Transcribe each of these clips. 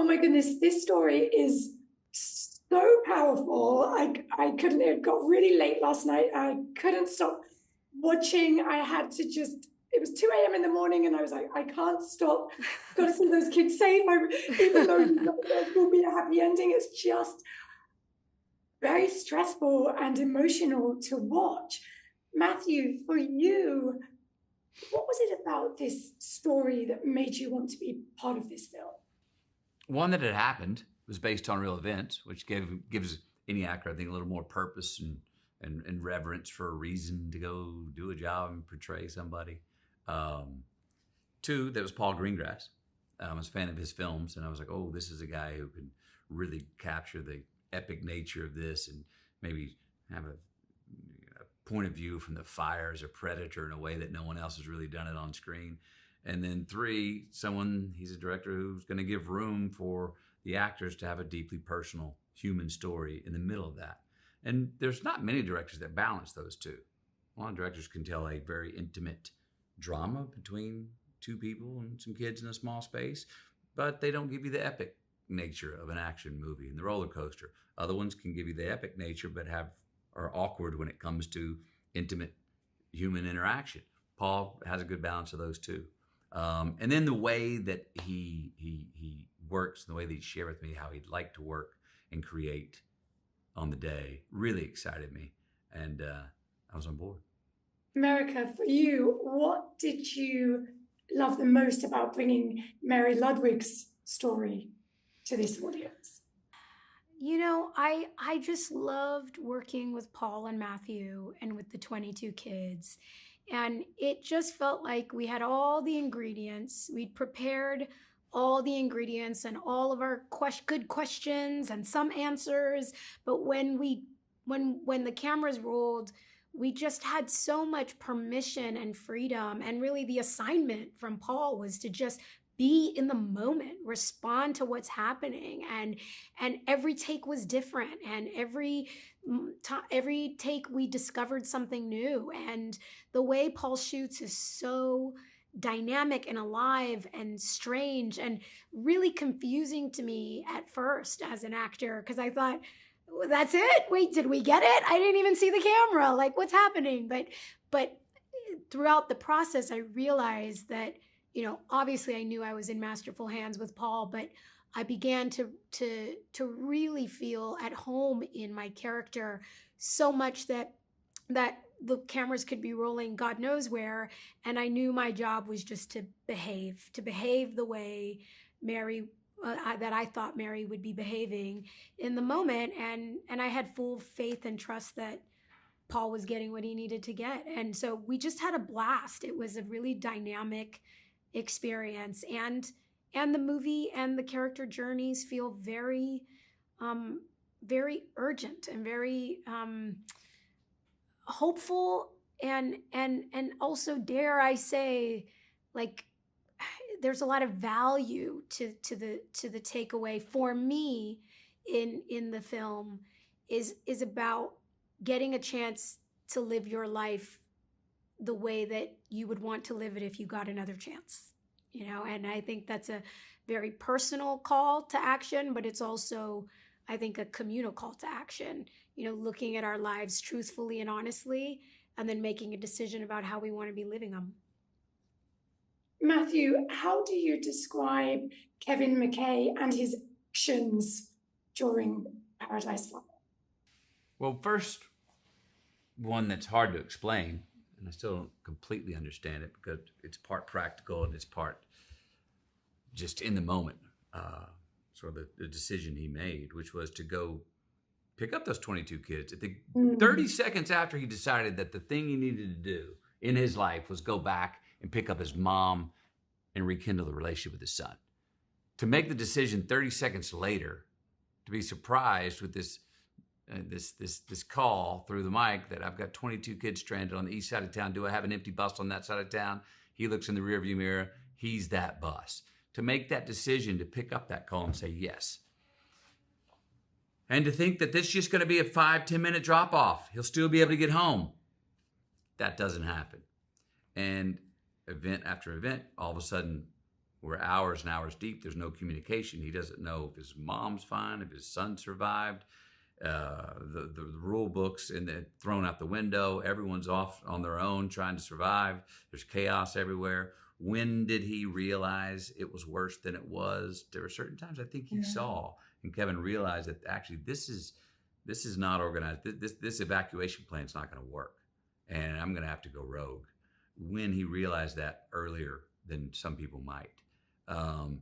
Oh my goodness, this story is so powerful. I couldn't, it got really late last night. I couldn't stop watching. I had to just, it was 2 a.m. in the morning and I was like, I can't stop. Got to see those kids safe. Even though there will be a happy ending, it's just very stressful and emotional to watch. Matthew, for you, what was it about this story that made you want to be part of this film? One, that had happened, was based on real events, which gives any actor, I think, a little more purpose and reverence for a reason to go do a job and portray somebody. Two, that was Paul Greengrass. I was a fan of his films, and I was like, oh, this is a guy who can really capture the epic nature of this and maybe have a point of view from the fire as a predator in a way that no one else has really done it on screen. And then three, he's a director who's going to give room for the actors to have a deeply personal human story in the middle of that. And there's not many directors that balance those two. A lot of directors can tell a very intimate drama between two people and some kids in a small space, but they don't give you the epic nature of an action movie and the roller coaster. Other ones can give you the epic nature, but are awkward when it comes to intimate human interaction. Paul has a good balance of those two. And then the way that he works, and the way that he shared with me how he'd like to work and create on the day really excited me. And I was on board. America, for you, what did you love the most about bringing Mary Ludwig's story to this audience? You know, I just loved working with Paul and Matthew and with the 22 kids. And it just felt like we had all the ingredients. We'd prepared all the ingredients and all of our good questions and some answers. But when the cameras rolled, we just had so much permission and freedom. And really the assignment from Paul was to just be in the moment, respond to what's happening. And every take was different. And every take we discovered something new. And the way Paul shoots is so dynamic and alive and strange and really confusing to me at first as an actor, because I thought, well, that's it? Wait, did we get it? I didn't even see the camera. Like, what's happening? But throughout the process, I realized that, you know, obviously I knew I was in masterful hands with Paul, but I began to really feel at home in my character so much that the cameras could be rolling God knows where, and I knew my job was just to behave the way Mary, that I thought Mary would be behaving in the moment, and I had full faith and trust that Paul was getting what he needed to get, and so we just had a blast. It was a really dynamic experience, and the movie and the character journeys feel very, very urgent and very hopeful, and also, dare I say, like, there's a lot of value to the takeaway for me in the film is about getting a chance to live your life the way that you would want to live it if you got another chance, you know. And I think that's a very personal call to action, but it's also, I think, a communal call to action, you know, looking at our lives truthfully and honestly, and then making a decision about how we want to be living them. Matthew, how do you describe Kevin McKay and his actions during Paradise Fire? Well, first, one that's hard to explain, and I still don't completely understand it because it's part practical and it's part just in the moment, sort of the decision he made, which was to go pick up those 22 kids. I think 30 seconds after he decided that the thing he needed to do in his life was go back and pick up his mom and rekindle the relationship with his son. To make the decision 30 seconds later, to be surprised with this call through the mic that I've got 22 kids stranded on the east side of town. Do I have an empty bus on that side of town? He looks in the rearview mirror. He's that bus. To make that decision to pick up that call and say yes. And to think that this is just going to be a 5-10 minute drop off. He'll still be able to get home. That doesn't happen. And event after event, all of a sudden, We're hours and hours deep. There's no communication. He doesn't know if his mom's fine, if his son survived. The rule books thrown out the window. Everyone's off on their own trying to survive. There's chaos everywhere. When did he realize it was worse than it was? There were certain times I think he saw, and Kevin realized that actually this is not organized. This evacuation plan's not going to work, and I'm going to have to go rogue. When he realized that earlier than some people might. And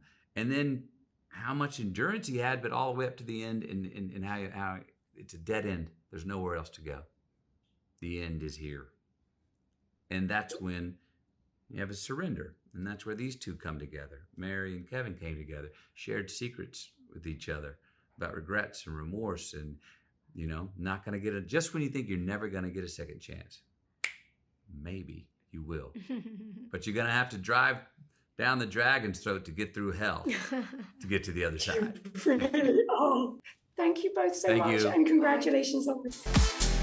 then how much endurance he had, but all the way up to the end, and how it's a dead end. There's nowhere else to go. The end is here. And that's when you have a surrender. And that's where these two come together. Mary and Kevin came together, shared secrets with each other about regrets and remorse and, not going to get just when you think you're never going to get a second chance, maybe you will. But you're going to have to drive down the dragon's throat to get through hell to get to the other side. Really? Oh, thank you both so much. And congratulations on this.